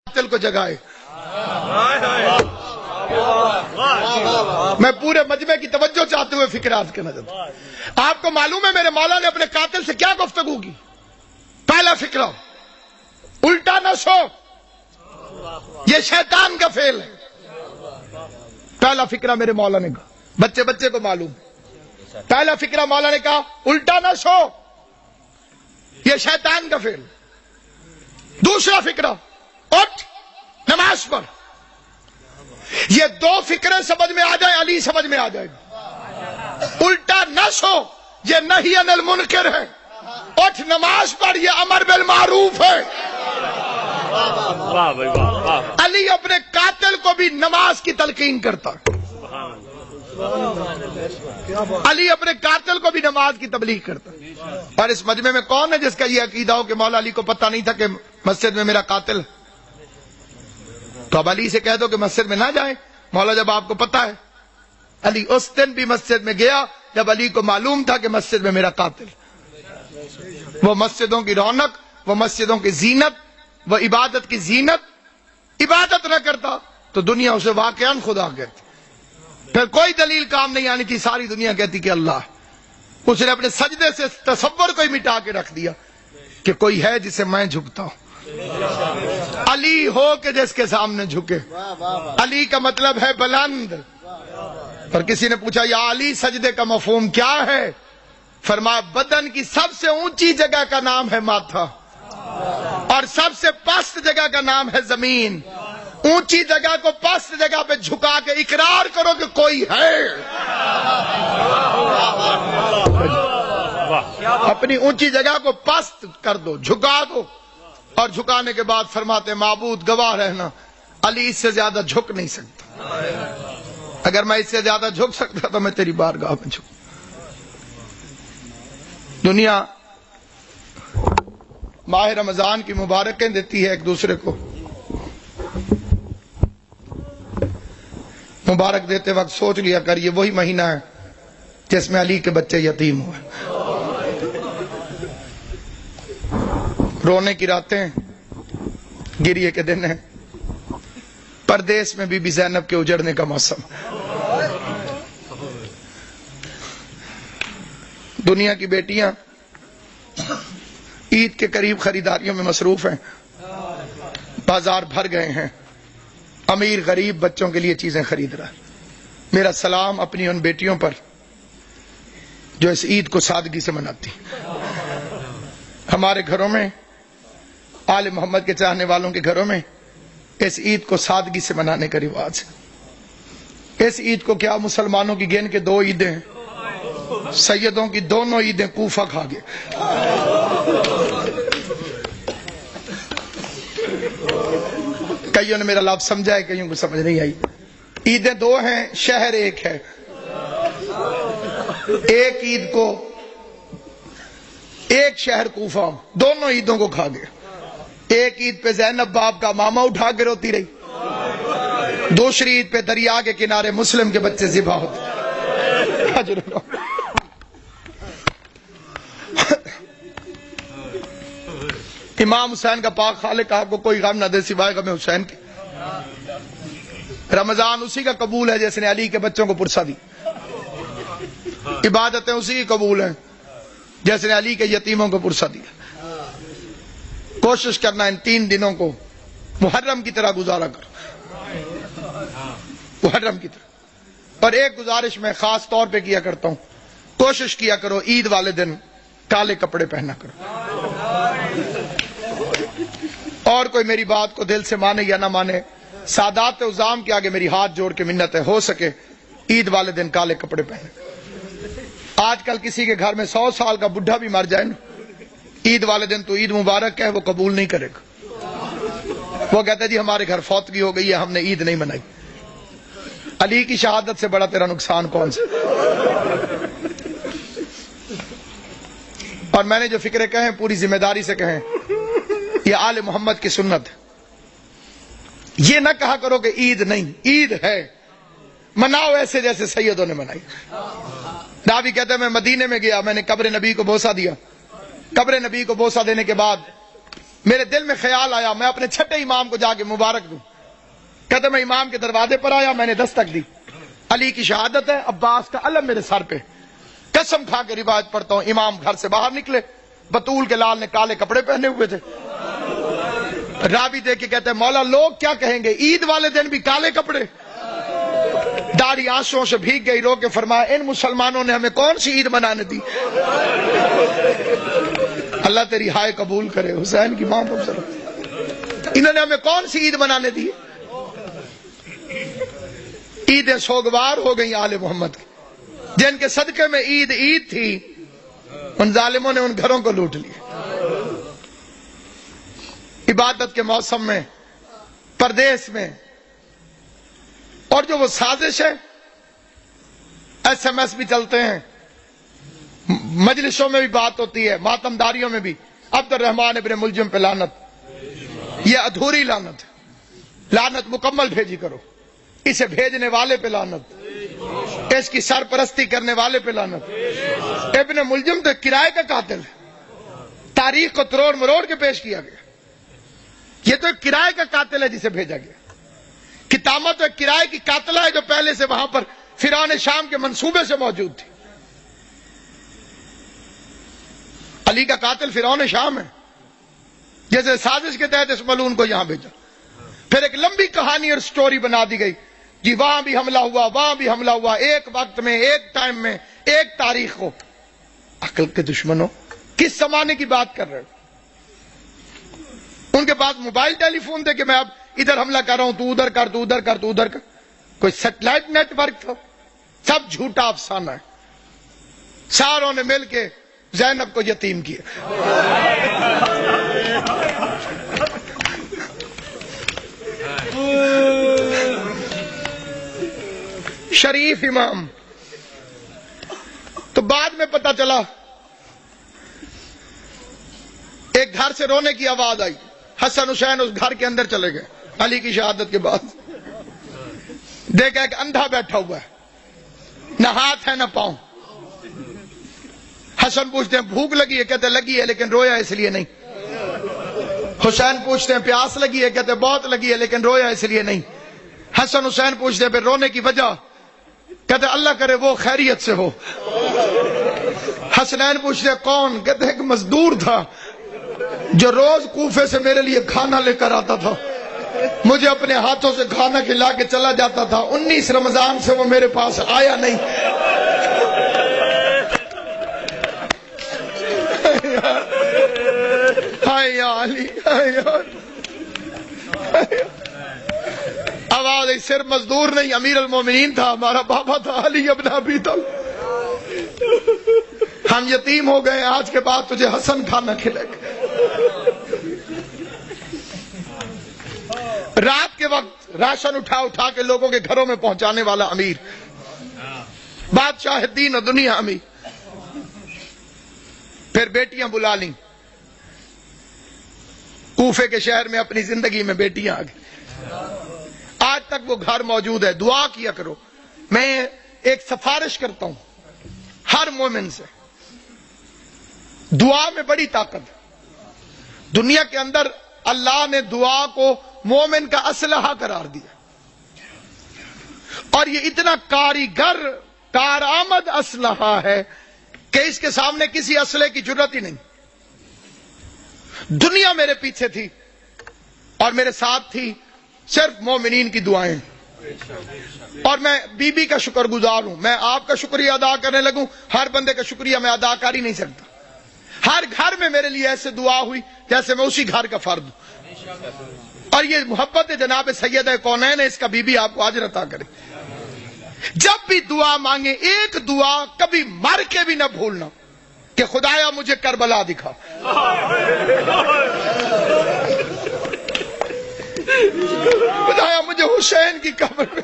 قاتل کو جگائے. میں پورے مجمع کی توجہ چاہتے ہوئے فکر عرض کرنا چاہتا ہوں. آپ کو معلوم ہے میرے مولا نے اپنے قاتل سے کیا گفتگو کی؟ پہلا فکرہ الٹا نہ سو، یہ شیطان کا فعل ہے. پہلا فکرہ میرے مولا نے کہا، بچے بچے کو معلوم ہے. پہلا فکرہ مولا نے کہا الٹا نہ سو، یہ شیطان کا فعل. دوسرا فکرہ اٹھ نماز پڑھ. یہ دو فکرے سمجھ میں آ جائے علی سمجھ میں آ جائے گا. الٹا نہ سو یہ نہی عن المنکر ہے، اٹھ نماز پڑھ یہ امر بالمعروف ہے. علی اپنے قاتل کو بھی نماز کی تلقین کرتا. علی اپنے قاتل کو بھی نماز کی تبلیغ کرتا. اور اس مجمع میں کون ہے جس کا یہ عقیدہ ہو کہ مولا علی کو پتہ نہیں تھا کہ مسجد میں میرا قاتل ہے؟ تو اب علی سے کہہ دو کہ مسجد میں نہ جائیں. مولا جب آپ کو پتہ ہے. علی اس دن بھی مسجد میں گیا جب علی کو معلوم تھا کہ مسجد میں میرا قاتل. وہ مسجدوں کی رونق، وہ مسجدوں کی زینت، وہ عبادت کی زینت، عبادت نہ کرتا تو دنیا اسے واقعاً خدا کہتی. پھر کوئی دلیل کام نہیں آنی تھی، ساری دنیا کہتی کہ اللہ. اس نے اپنے سجدے سے تصور کو ہی مٹا کے رکھ دیا کہ کوئی ہے جسے میں جھکتا ہوں. علی ہو کہ جس کے سامنے جھکے. علی کا مطلب ہے بلند. اور کسی نے پوچھا یا علی سجدے کا مفہوم کیا ہے؟ فرمایا بدن کی سب سے اونچی جگہ کا نام ہے ماتھا اور سب سے پست جگہ کا نام ہے زمین. اونچی جگہ کو پست جگہ پہ جھکا کے اقرار کرو کہ کوئی ہے. اپنی اونچی جگہ کو پست کر دو، جھکا دو. اور جھکانے کے بعد فرماتے معبود گواہ رہنا علی اس سے زیادہ جھک نہیں سکتا. اگر میں اس سے زیادہ جھک سکتا تو میں تیری بارگاہ میں جھک. دنیا ماہ رمضان کی مبارکیں دیتی ہے ایک دوسرے کو. مبارک دیتے وقت سوچ لیا کر یہ وہی مہینہ ہے جس میں علی کے بچے یتیم ہوئے. رونے کی راتیں، گریے کے دن ہیں. پردیس میں بی بی زینب کے اجڑنے کا موسم. دنیا کی بیٹیاں عید کے قریب خریداریوں میں مصروف ہیں. بازار بھر گئے ہیں. امیر غریب بچوں کے لیے چیزیں خرید رہا ہے. میرا سلام اپنی ان بیٹیوں پر جو اس عید کو سادگی سے مناتی. ہمارے گھروں میں، آل محمد کے چاہنے والوں کے گھروں میں اس عید کو سادگی سے منانے کا رواج ہے. اس عید کو کیا مسلمانوں کی گن کے 2 عیدیں ہیں. سیدوں کی دونوں عیدیں کوفہ کھا گئے. کئیوں نے میرا لفظ سمجھا ہے، کئیوں کو سمجھ نہیں آئی. عیدیں 2 ہیں، شہر ایک ہے. ایک عید کو ایک شہر کوفہ دونوں عیدوں کو کھا گئے. ایک عید پہ زینب باپ کا ماما اٹھا کے روتی رہی. دوسری عید پہ دریا کے کنارے مسلم کے بچے ذبح ہوتے. امام حسین کا پاک خالق آپ کو کوئی غم نہ دے سوائے غم حسین کے. رمضان اسی کا قبول ہے جس نے علی کے بچوں کو پرسا دی. عبادتیں اسی کی قبول ہیں جس نے علی کے یتیموں کو پرسا دیا. کوشش کرنا ان 3 دنوں کو محرم کی طرح گزارا کرو. محرم کی طرح. اور ایک گزارش میں خاص طور پہ کیا کرتا ہوں، کوشش کیا کرو عید والے دن کالے کپڑے پہنا کرو. اور کوئی میری بات کو دل سے مانے یا نہ مانے، سادات عظام کے آگے میری ہاتھ جوڑ کے منت ہے، ہو سکے عید والے دن کالے کپڑے پہنے. آج کل کسی کے گھر میں 100 سال کا بڈھا بھی مر جائے نا، عید والے دن تو عید مبارک ہے وہ قبول نہیں کرے گا. وہ کہتا ہے جی ہمارے گھر فوتگی ہو گئی ہے، ہم نے عید نہیں منائی. علی کی شہادت سے بڑا تیرا نقصان کون سا؟ اور میں نے جو فکرے کہیں پوری ذمہ داری سے کہیں، یہ آل محمد کی سنت ہے. یہ نہ کہا کرو کہ عید نہیں، عید ہے، مناؤ ایسے جیسے سیدوں نے منائی. راوی کہتے ہیں میں مدینے میں گیا، میں نے قبر نبی کو بوسہ دیا. قبر نبی کو بوسہ دینے کے بعد میرے دل میں خیال آیا میں اپنے چھٹے امام کو جا کے مبارک دوں. کہتے میں امام کے دروازے پر آیا, میں نے دستک دی, علی کی شہادت ہے, عباس کا علم میرے سر پہ, قسم کھا کے روایت پڑھتا ہوں. امام گھر سے باہر نکلے, بطول کے لال نے کالے کپڑے پہنے ہوئے تھے. راوی دیکھ کے کہتے ہیں مولا لوگ کیا کہیں گے, عید والے دن بھی کالے کپڑے. داڑھی آنسوں سے بھیگ گئی, رو کے فرمایا ان مسلمانوں نے ہمیں کون سی عید منانے دی. اللہ تیری ہائے قبول کرے. حسین کی ماں کو انہوں نے ہمیں کون سی عید منانے دی. عیدیں سوگوار ہو گئی آل محمد کی, جن کے صدقے میں عید عید تھی ان ظالموں نے ان گھروں کو لوٹ لیا. عبادت کے موسم میں پردیس میں, اور جو وہ سازش ہے, ایس ایم ایس بھی چلتے ہیں, مجلسوں میں بھی بات ہوتی ہے, ماتم داریوں میں بھی. عبد الرحمن ابن ملجم پہ لعنت, یہ ادھوری لعنت ہے. لعنت مکمل بھیجی کرو. اسے بھیجنے والے پہ لعنت, اس کی سرپرستی کرنے والے پہ لعنت. ابن ملجم تو کرائے کا قاتل ہے, تاریخ کو تروڑ مروڑ کے پیش کیا گیا. یہ تو ایک کرائے کا قاتل ہے جسے بھیجا گیا. کتامہ تو ایک کرائے کی قاتلہ ہے جو پہلے سے وہاں پر فرعون شام کے منصوبے سے موجود تھی. علی کا قاتل فرعون شام ہے, جیسے سازش کے تحت اس ملعون کو یہاں بھیجا. پھر ایک لمبی کہانی اور سٹوری بنا دی گئی, جی وہاں بھی حملہ ہوا, وہاں بھی حملہ ہوا, ایک وقت میں, ایک ٹائم میں, ایک تاریخ کو. عقل کے دشمنوں, کس زمانے کی بات کر رہے ہو؟ ان کے پاس موبائل ٹیلی فون تھے کہ میں اب ادھر حملہ کر رہا ہوں, تو ادھر کر, تو ادھر کر, تو ادھر کر. کوئی سیٹلائٹ نیٹ ورک تھا؟ سب جھوٹا افسانہ ہے. ساروں نے مل کے زینب کو یتیم کیا. شریف امام. تو بعد میں پتا چلا, ایک گھر سے رونے کی آواز آئی. حسن حسین اس گھر کے اندر چلے گئے علی کی شہادت کے بعد. دیکھا ایک اندھا بیٹھا ہوا ہے, نہ ہاتھ ہے نہ پاؤں. حسن پوچھتے ہیں بھوک لگی ہے, کہتے لگی ہے لیکن رویا اس لیے نہیں. حسین پوچھتے ہیں پیاس لگی ہے, کہتے بہت لگی ہے لیکن رویا اس لیے نہیں. حسن حسین پوچھتے ہیں پھر رونے کی وجہ, کہتے اللہ کرے وہ خیریت سے ہو. حسنین پوچھتے ہیں کون, کہتے ایک مزدور تھا جو روز کوفے سے میرے لیے کھانا لے کر آتا تھا, مجھے اپنے ہاتھوں سے کھانا کھلا کے چلا جاتا تھا. 19 رمضان سے وہ میرے پاس آیا نہیں. ہائے یا علی, آواز صرف مزدور نہیں, امیر المومنین تھا, ہمارا بابا تھا علی ابن ابی طالب. ہم یتیم ہو گئے, آج کے بعد تجھے حسن کھانا کھلے گا. رات کے وقت راشن اٹھا اٹھا کے لوگوں کے گھروں میں پہنچانے والا امیر, بادشاہ دین و دنیا امیر. پھر بیٹیاں بلا لیں, کوفے کے شہر میں اپنی زندگی میں بیٹیاں آ گئی. آج تک وہ گھر موجود ہے. دعا کیا کرو. میں ایک سفارش کرتا ہوں ہر مومن سے, دعا میں بڑی طاقت ہے. دنیا کے اندر اللہ نے دعا کو مومن کا اسلحہ قرار دیا, اور یہ اتنا کاریگر کارآمد اسلحہ ہے کہ اس کے سامنے کسی اسلحے کی ضرورت ہی نہیں. دنیا میرے پیچھے تھی اور میرے ساتھ تھی صرف مومنین کی دعائیں, اور میں بی بی کا شکر گزار ہوں. میں آپ کا شکریہ ادا کرنے لگوں, ہر بندے کا شکریہ میں ادا کر ہی نہیں سکتا. ہر گھر میں میرے لیے ایسے دعا ہوئی جیسے میں اسی گھر کا فرد ہوں. اور یہ محبت جناب سیدہ کونین ہے, اس کا بی بی آپ کو اجر عطا کرے. جب بھی دعا مانگے, ایک دعا کبھی مر کے بھی نہ بھولنا کہ خدایا مجھے کربلا دکھا, خدایا مجھے حسین کی قبر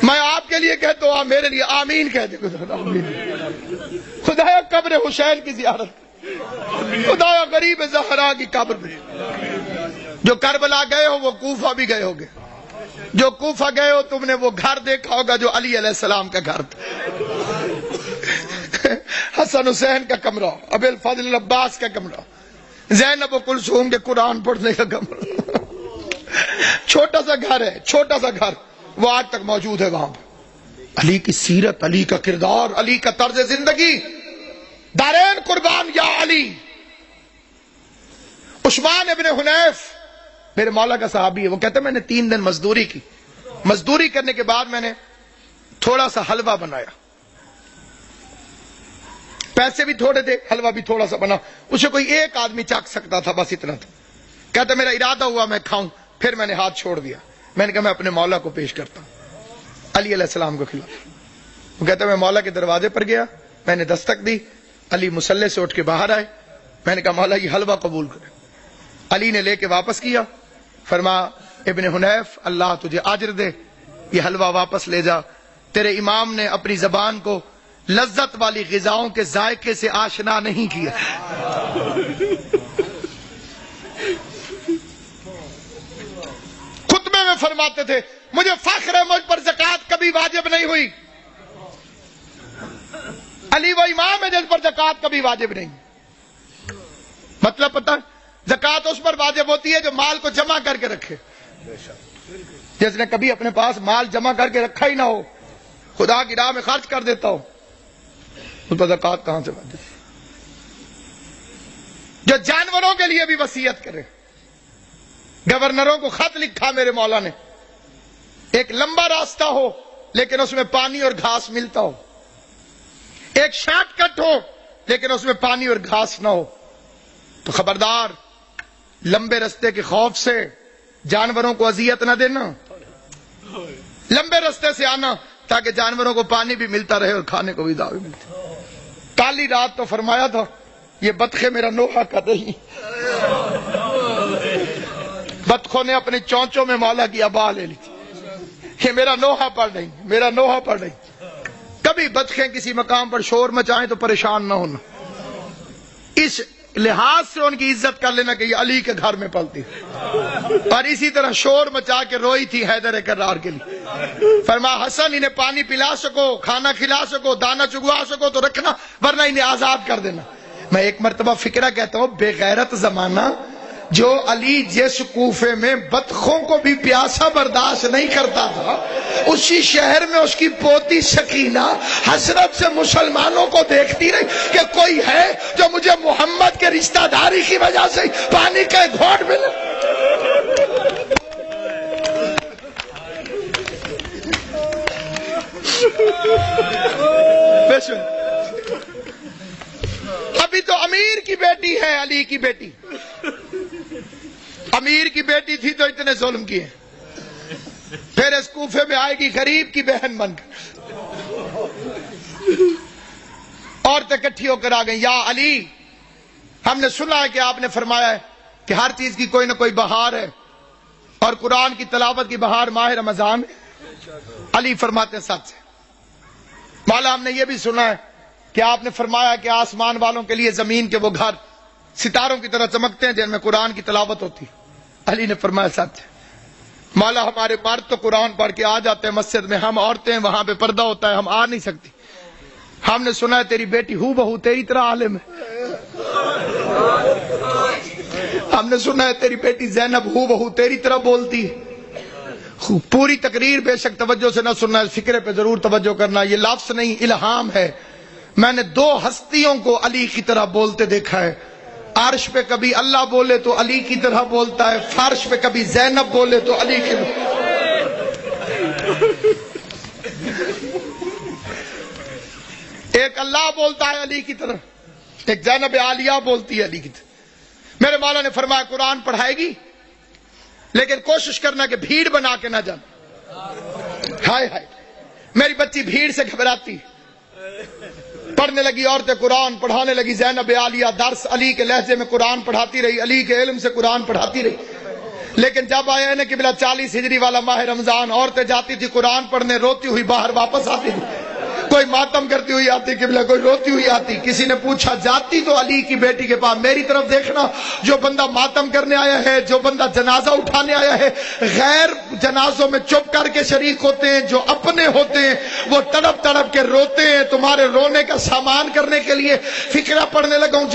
میں آپ کے لیے کہتا ہوں, آپ میرے لیے آمین کہہ دے. خدایا قبر حسین کی زیارت, خدایا غریب زہرا کی قبر میں. جو کربلا گئے ہو وہ کوفہ بھی گئے ہوگے, جو کوفہ گئے ہو تم نے وہ گھر دیکھا ہوگا جو علی علیہ السلام کا گھر تھا. حسن حسین کا کمرہ، ابی الفضل عباس کا کمرہ، زینب و کلثوم کے قرآن پڑھنے کا کمرہ، چھوٹا سا گھر ہے، چھوٹا سا گھر، وہ آج تک موجود ہے وہاں پر۔ علی کی سیرت، علی کا کردار، علی کا طرز زندگی، دارین قربان یا علی۔ عثمان ابن حنیف میرے مولا کا صحابی ہے، وہ کہتا ہے میں نے 3 دن مزدوری کی، مزدوری کرنے کے بعد میں نے تھوڑا سا حلوہ بنایا، پیسے بھی تھوڑے تھے، حلوہ بھی تھوڑا سا بنا، اسے کوئی ایک آدمی چکھ سکتا تھا، بس اتنا تھا۔ کہتا میرا ارادہ ہوا میں کھاؤں، پھر میں نے ہاتھ چھوڑ دیا، میں نے کہا میں اپنے مولا کو پیش کرتا ہوں، علی علیہ السلام کو کھلا۔ وہ کہتا میں مولا کے دروازے پر گیا، میں نے دستک دی، علی مصلی سے اٹھ کے باہر آئے، میں نے کہا مولا یہ حلوہ قبول کرے۔ علی نے لے کے واپس کیا، فرمایا ابن حنیف اللہ تجھے اجر دے، یہ حلوہ واپس لے جا، تیرے امام نے اپنی زبان کو لذت والی غذاؤں کے ذائقے سے آشنا نہیں کیا۔ خطبے میں فرماتے تھے مجھے فخر ہے مجھ پر زکوٰۃ کبھی واجب نہیں ہوئی، علی وہ امام ہے جس پر زکوٰۃ کبھی واجب نہیں۔ مطلب پتہ، زکوٰۃ اس پر واجب ہوتی ہے جو مال کو جمع کر کے رکھے، جس نے کبھی اپنے پاس مال جمع کر کے رکھا ہی نہ ہو، خدا کی راہ میں خرچ کر دیتا ہو، اس پر زکوٰۃ کہاں سے واجب؟ جو جانوروں کے لیے بھی وصیت کرے، گورنروں کو خط لکھا میرے مولا نے، ایک لمبا راستہ ہو لیکن اس میں پانی اور گھاس ملتا ہو، ایک شارٹ کٹ ہو لیکن اس میں پانی اور گھاس نہ ہو، تو خبردار لمبے رستے کے خوف سے جانوروں کو اذیت نہ دینا، لمبے رستے سے آنا تاکہ جانوروں کو پانی بھی ملتا رہے اور کھانے کو بھی دعوت بھی ملتی۔ کالی رات تو فرمایا تھا یہ بطخیں میرا نوحہ کر رہی، بطخوں نے اپنے چونچوں میں مولا کی ابا لے لی تھی، یہ میرا نوحہ پڑ رہی، میرا نوحہ پڑ رہی۔ کبھی بطخیں کسی مقام پر شور مچائیں تو پریشان نہ ہونا، اس لحاظ سے ان کی عزت کر لینا کہ یہ علی کے گھر میں پلتی، اور اسی طرح شور مچا کے روئی تھی حیدر کرار کے لیے، فرمایا حسن انہیں پانی پلا سکو، کھانا کھلا سکو، دانا چگوا سکو تو رکھنا، ورنہ انہیں آزاد کر دینا۔ میں ایک مرتبہ فکرہ کہتا ہوں، بے غیرت زمانہ جو علی جس کوفے میں بطخوں کو بھی پیاسا برداشت نہیں کرتا تھا، اسی شہر میں اس کی پوتی سکینہ حسرت سے مسلمانوں کو دیکھتی رہی کہ کوئی ہے جو مجھے محمد کے رشتہ داری کی وجہ سے پانی کا ایک گھونٹ ملے۔ ابھی تو امیر کی بیٹی ہے علی کی بیٹی، امیر کی بیٹی تھی تو اتنے ظلم کیے، پھر اس کوفے میں آئے گی غریب کی بہن بن کر، عورتیں اکٹھی ہو کر آ گئیں، یا علی ہم نے سنا ہے کہ آپ نے فرمایا ہے کہ ہر چیز کی کوئی نہ کوئی بہار ہے، اور قرآن کی تلاوت کی بہار ماہ رمضان ہے۔ علی فرماتے ہیں سچ ہے مولا، ہم نے یہ بھی سنا ہے کہ آپ نے فرمایا کہ آسمان والوں کے لیے زمین کے وہ گھر ستاروں کی طرح چمکتے ہیں جن میں قرآن کی تلاوت ہوتی۔ علی نے فرمایا سچ ہے مولا، ہمارے مرد تو قرآن پڑھ کے آ جاتے ہیں مسجد میں، ہم عورتیں وہاں پہ پردہ ہوتا ہے، ہم آ نہیں سکتی۔ ہم نے سنا ہے تیری بیٹی ہو بہو تیری طرح عالم ہے، ہم نے سنا ہے تیری بیٹی زینب ہو بہو تیری طرح بولتی ہے۔ پوری تقریر بے شک توجہ سے نہ سننا، اس فکرے پہ ضرور توجہ کرنا، یہ لفظ نہیں الہام ہے۔ میں نے 2 ہستیوں کو علی کی طرح بولتے دیکھا ہے، عرش پہ کبھی اللہ بولے تو علی کی طرح بولتا ہے، فرش پہ کبھی زینب بولے تو علی کی طرح۔ ایک اللہ بولتا ہے علی کی طرح، ایک زینب عالیہ بولتی ہے علی کی طرح۔ میرے مولا نے فرمایا قرآن پڑھائے گی لیکن کوشش کرنا کہ بھیڑ بنا کے نہ جانا۔ ہائے ہائے میری بچی بھیڑ سے گھبراتی، پڑھنے لگی عورتیں قرآن، پڑھانے لگی زینب عالیہ، درس علی کے لہجے میں قرآن پڑھاتی رہی، علی کے علم سے قرآن پڑھاتی رہی۔ لیکن جب آیا نا قبلہ 40 ہجری والا ماہ رمضان، عورتیں جاتی تھی قرآن پڑھنے، روتی ہوئی باہر واپس آتی تھی۔ کوئی ماتم کرتی ہوئی آتی قبلہ، کوئی روتی ہوئی آتی. کسی نے پوچھا جاتی تو علی کی بیٹی کے پاس، میری طرف دیکھنا. جو بندہ ماتم کرنے آیا ہے، جو بندہ جنازہ اٹھانے آیا ہے، غیر جنازوں میں چپ کر کے شریک ہوتے ہیں. جو اپنے ہوتے ہیں وہ تڑپ تڑپ کے روتے ہیں. تمہارے رونے کا سامان کرنے کے لیے فقرہ پڑھنے لگا ہوں.